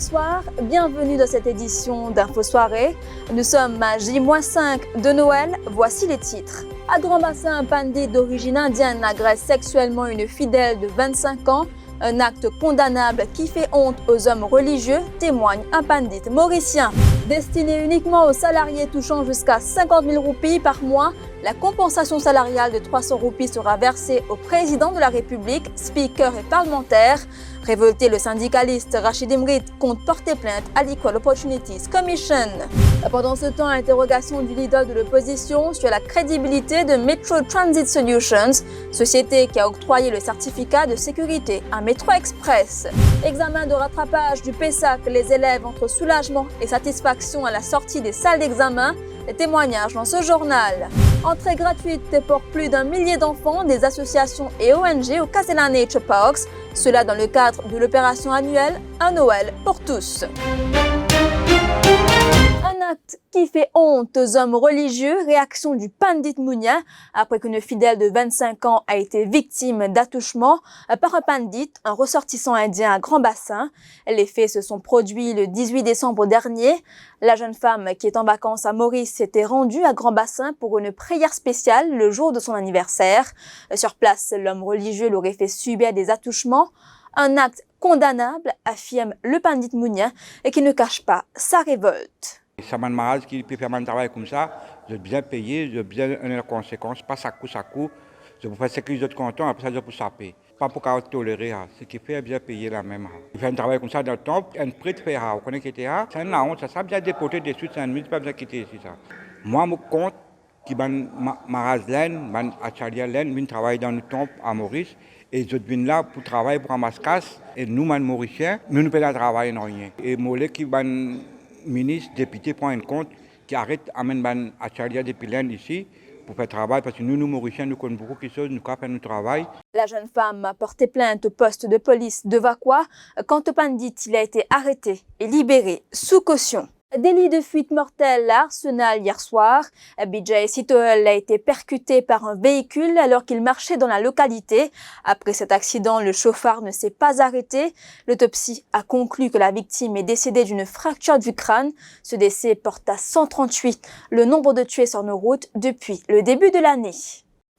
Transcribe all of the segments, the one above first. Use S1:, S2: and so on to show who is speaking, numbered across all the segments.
S1: bonsoir, bienvenue dans cette édition d'Info Soirée. Nous sommes à J-5 de Noël, voici les titres. À Grand-Bassin, un bandit d'origine indienne agresse sexuellement une fidèle de 25 ans. Un acte condamnable qui fait honte aux hommes religieux, témoigne un bandit mauricien. Destiné uniquement aux salariés touchant jusqu'à 50 000 roupies par mois, la compensation salariale de 300 roupies sera versée au président de la République, speaker et parlementaire. Révolté, le syndicaliste Rachid Imrit compte porter plainte à l'Equal Opportunities Commission. Pendant ce temps, interrogation du leader de l'opposition sur la crédibilité de Metro Transit Solutions, société qui a octroyé le certificat de sécurité à Metro Express. Examen de rattrapage du PESAC, les élèves entre soulagement et satisfaction à la sortie des salles d'examen. Les témoignages dans ce journal. Entrée gratuite pour plus d'1 millier d'enfants des associations et ONG au Casella Nature Parks, cela dans le cadre de l'opération annuelle Un Noël pour tous. Un acte qui fait honte aux hommes religieux, réaction du pandit Mounia après qu'une fidèle de 25 ans a été victime d'attouchement par un pandit, un ressortissant indien à Grand-Bassin. Les faits se sont produits le 18 décembre dernier. La jeune femme qui est en vacances à Maurice s'était rendue à Grand-Bassin pour une prière spéciale le jour de son anniversaire. Sur place, l'homme religieux l'aurait fait subir des attouchements. Un acte condamnable, affirme le pandit Mounia, et qui ne cache pas sa révolte.
S2: Ça m'a mal qui peut faire un travail comme ça, je bien payé, je bien les conséquences, pas ça coup, je peux faire ce que les autres contents, après ça je peux saper. Pas pour tolérer, ce qui fait bien payer la même. Il fait un travail comme ça dans le temps, un prix de faire, vous connaissez qui était c'est une honte, ça bien déporté des suites, c'est pas besoin de quitter ici ça. Moi, je compte qui ma race laine, à Charlie laine, je travaille dans le temple à Maurice. Et je viens là pour travailler pour un mascasse. Et nous, les Mauriciens, nous ne pouvons pas travailler dans rien. Et moi, qui ministre, député, prend un compte, qui arrête d'amener à Charlie depuis l'Inde ici pour faire travail. Parce que nous, Mauriciens, nous connaissons beaucoup de choses, nous pouvons faire notre travail.
S1: La jeune femme a porté plainte au poste de police de Vakwa. Quant au pandit, il a été arrêté et libéré sous caution. Délit de fuite mortelle à Arsenal hier soir. BJ Sitoel a été percuté par un véhicule alors qu'il marchait dans la localité. Après cet accident, le chauffeur ne s'est pas arrêté. L'autopsie a conclu que la victime est décédée d'une fracture du crâne. Ce décès porte à 138 le nombre de tués sur nos routes depuis le début de l'année.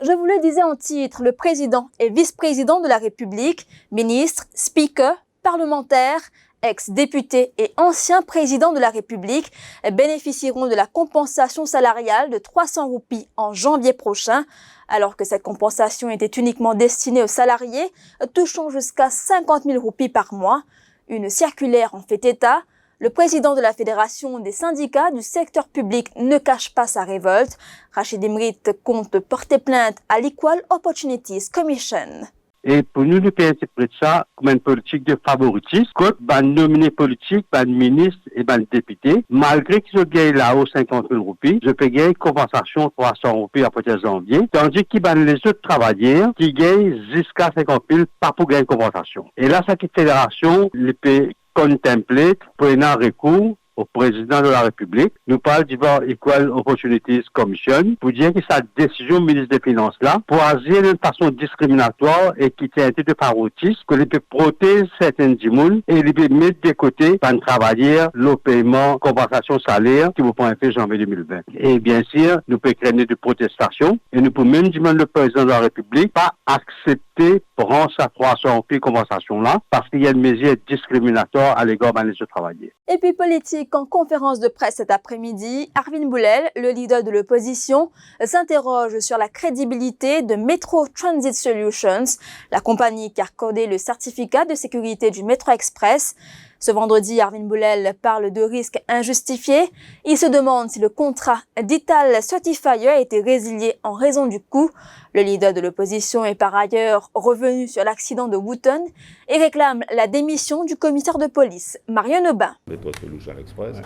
S1: Je vous le disais en titre, le président et vice-président de la République, ministre, speaker, parlementaire, ex-députés et anciens présidents de la République bénéficieront de la compensation salariale de 300 roupies en janvier prochain, alors que cette compensation était uniquement destinée aux salariés touchant jusqu'à 50 000 roupies par mois. Une circulaire en fait état. Le président de la Fédération des syndicats du secteur public ne cache pas sa révolte. Rachid Imrit compte porter plainte à l'Equal Opportunities Commission.
S3: Et pour nous, nous interpréter ça comme une politique de favoritisme, contre les nominés politiques, les ministres et les députés, malgré qu'ils ont gagné là-haut 50 000 roupies, je peux gagner une compensation de 300 roupies à partir de janvier, tandis qu'ils les autres travailleurs qui gagnent jusqu'à 50 000 pas pour gagner une compensation. Et là, cette fédération, les peut contempler, prenant recours au président de la République, nous parle du Equal Opportunities Commission pour dire que sa décision ministre des Finances là, pour agir d'une façon discriminatoire et qui tient de favoritisme, que les peut protéger certains dimoun et les peut mettre de côté par travailleurs le paiement compensation salaire qui vous prend effet janvier 2020. Et bien sûr, nous pouvons craindre de protestation et nous pouvons même demander le président de la République pas accepter prendre sa 300 roupies compensation là parce qu'il y a une mesure discriminatoire à l'égard des autres travailleurs.
S1: Et puis politique, en conférence de presse cet après-midi, Arvin Boulel, le leader de l'opposition, s'interroge sur la crédibilité de Metro Transit Solutions, la compagnie qui a accordé le certificat de sécurité du Metro Express. Ce vendredi, Arvin Boulel parle de risques injustifiés. Il se demande si le contrat d'Ital Certifier a été résilié en raison du coût. Le leader de l'opposition est par ailleurs revenu sur l'accident de Wooton et réclame la démission du commissaire de police, Marion Aubin.
S4: Metro Solutions Express,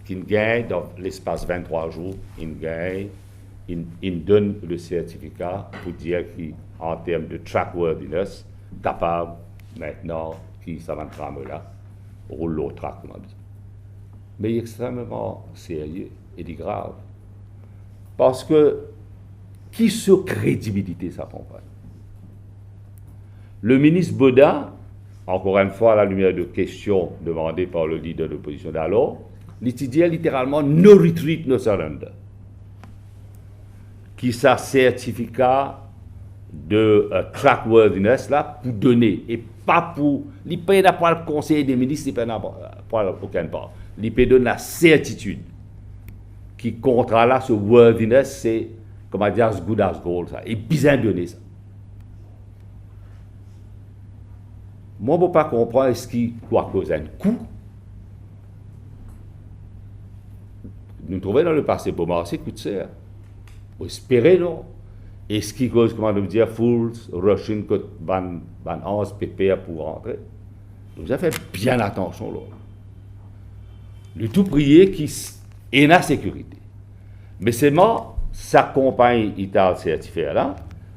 S4: qui gagne dans l'espace 23 jours, il donne le certificat pour dire qu'en termes de trackworthiness, capable maintenant qui ça va me là, roule l'autre track. Mais il est extrêmement sérieux et grave. Parce que qui sur crédibilité s'accompagne? Le ministre Boda encore une fois, à la lumière de questions demandées par le leader de l'opposition d'alors, l'étudiant littéralement no retreat, no surrender. Qui sa certificat de trackworthiness là pour donner et pas pour l'IP n'a pas le conseil des ministres, l'IP n'a pas aucun part. L'IP donne la certitude qui contrat là ce worthiness, c'est comment dire as good as gold ça et bien donné ça. Moi, je ne peux pas comprendre ce qui doit causer un coup. Nous trouvons dans le passé pour marcher, écoute ça. Vous espérez, non? Et ce qui cause, comment dire, fools, rushing, que ban 11 pp pour rentrer. Nous avons fait bien attention, là. Le tout prier qui est la sécurité. Mais c'est moi, sa compagnie Ital certifiée là,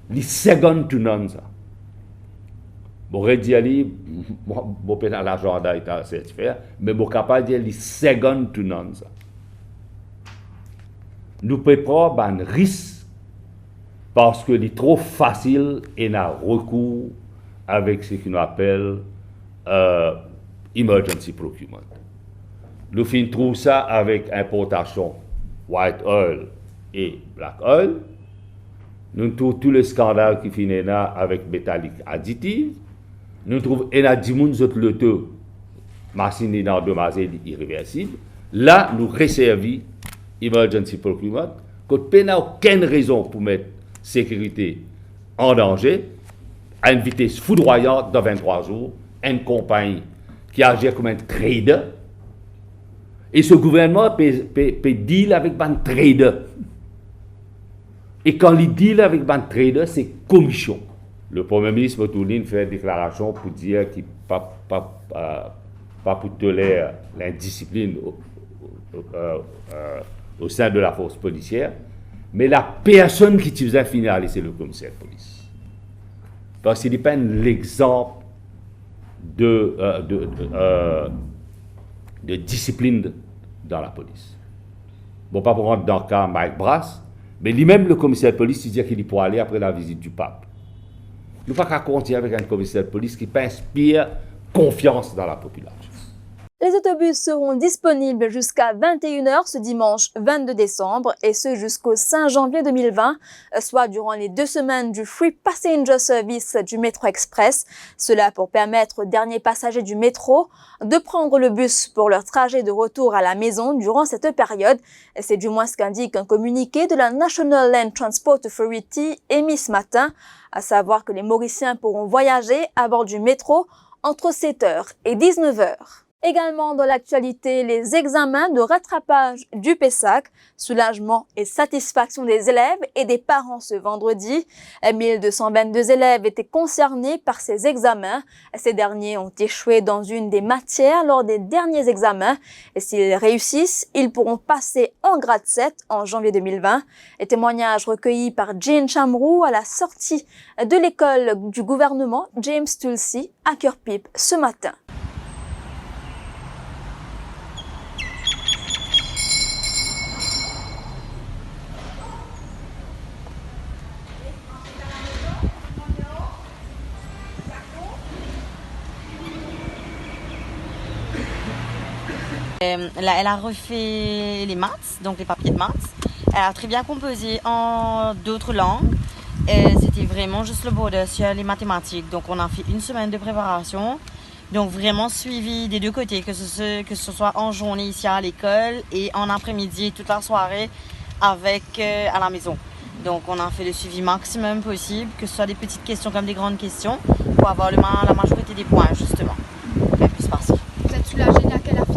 S4: les second to none, ça. Bon, je dis, je peux dans l'agenda Ital certifié, mais je suis capable de dire les second to none, ça. Nous préparons un risque parce que c'est trop facile et n'a recours avec ce qu'on appelle emergency procurement. Nous finissons ça avec importation white oil et black oil. Nous trouvons tous les scandales qui finissent là avec métallique additive. Nous trouvons le taux machine endommagée irréversible. Là, nous resservons emergency procurement, qu'il n'y a aucune raison pour mettre sécurité en danger à une vitesse foudroyante dans 23 jours, une compagnie qui agit comme un trader, et ce gouvernement peut deal avec un trader. Et quand il deal avec un trader, c'est commission. Le Premier ministre Motoulin fait une déclaration pour dire qu'il pas pour tolérer l'indiscipline au sein de la force policière, mais la personne qui faisait finale, c'est le commissaire de police. Parce qu'il n'est pas l'exemple de discipline dans la police. Bon, pas pour rentrer dans le cas Mike Brass, mais lui-même, le commissaire de police, il dit qu'il pourrait aller après la visite du pape. Nous ne pouvons pas continuer avec un commissaire de police qui inspire confiance dans la population.
S1: Les autobus seront disponibles jusqu'à 21h ce dimanche 22 décembre et ce jusqu'au 5 janvier 2020, soit durant les 2 semaines du Free Passenger Service du Métro Express. Cela pour permettre aux derniers passagers du métro de prendre le bus pour leur trajet de retour à la maison durant cette période. C'est du moins ce qu'indique un communiqué de la National Land Transport Authority émis ce matin, à savoir que les Mauriciens pourront voyager à bord du métro entre 7h et 19h. Également dans l'actualité, les examens de rattrapage du PESAC, soulagement et satisfaction des élèves et des parents ce vendredi. 1222 élèves étaient concernés par ces examens. Ces derniers ont échoué dans une des matières lors des derniers examens. Et s'ils réussissent, ils pourront passer en grade 7 en janvier 2020. Les témoignages recueillis par Jane Chamrou à la sortie de l'école du gouvernement James Tulsi à Kirpip ce matin.
S5: Elle a refait les maths, donc les papiers de maths. Elle a très bien composé en d'autres langues. C'était vraiment juste le border sur les mathématiques. Donc on a fait 1 semaine de préparation. Donc vraiment suivi des deux côtés, que ce soit en journée ici à l'école et en après-midi toute la soirée avec à la maison. Donc on a fait le suivi maximum possible, que ce soit des petites questions comme des grandes questions, pour avoir la majorité des points justement. Elle peut se passer.
S6: Vous êtes soulagée là qu'elle a fini?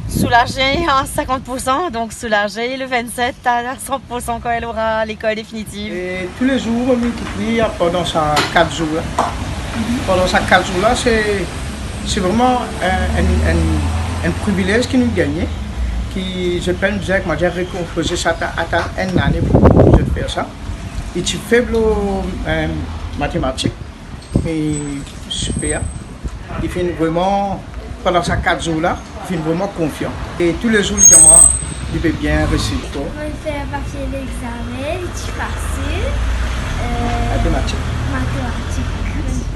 S5: Soulagée à 50%, donc soulagée le 27 à 100% quand elle aura l'école définitive.
S7: Et tous les jours, on multiplie pendant ces 4 jours là. Pendant ces 4 jours là, c'est vraiment un privilège qui nous gagne. Qui, je pense que moi j'ai réconfosé ça à une année pour faire ça. Et tu fais mathématiques, mais super. Il fait vraiment, pendant ces 4 jours là, il fait vraiment confiant. Et tous les jours, il peut bien réussir.
S6: On fait passer l'examen, c'est facile.
S7: Mathématiques.
S6: Mathématiques.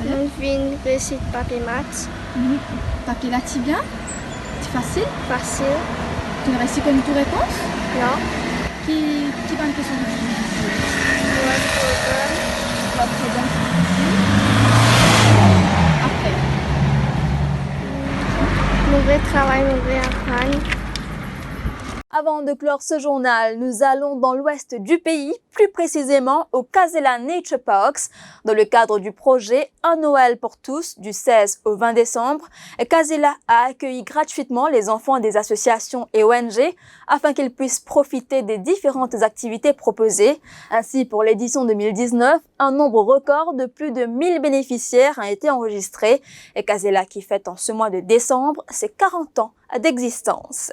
S6: Je viens réussir papier maths.
S8: Papier là, tu bien? C'est facile?
S6: Facile.
S8: Tu ne réussis comme toute réponse?
S6: Non.
S8: Qui va une question difficile?
S6: Votre problème.
S8: Après.
S6: Mauvais travail, mauvais apprendre.
S1: Avant de clore ce journal, nous allons dans l'ouest du pays, plus précisément au Casella Nature Parks. Dans le cadre du projet Un Noël pour tous du 16 au 20 décembre, Casella a accueilli gratuitement les enfants des associations et ONG afin qu'ils puissent profiter des différentes activités proposées. Ainsi, pour l'édition 2019, un nombre record de plus de 1000 bénéficiaires a été enregistré. Et Casella, qui fête en ce mois de décembre ses 40 ans d'existence.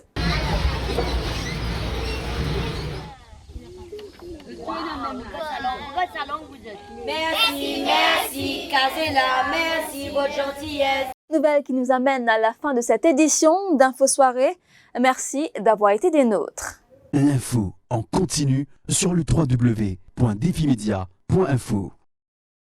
S9: Merci, Casella, merci, votre gentillesse.
S1: Nouvelle qui nous amène à la fin de cette édition d'Info Soirée. Merci d'avoir été des nôtres.
S10: L'info en continu sur le www.defimedia.info.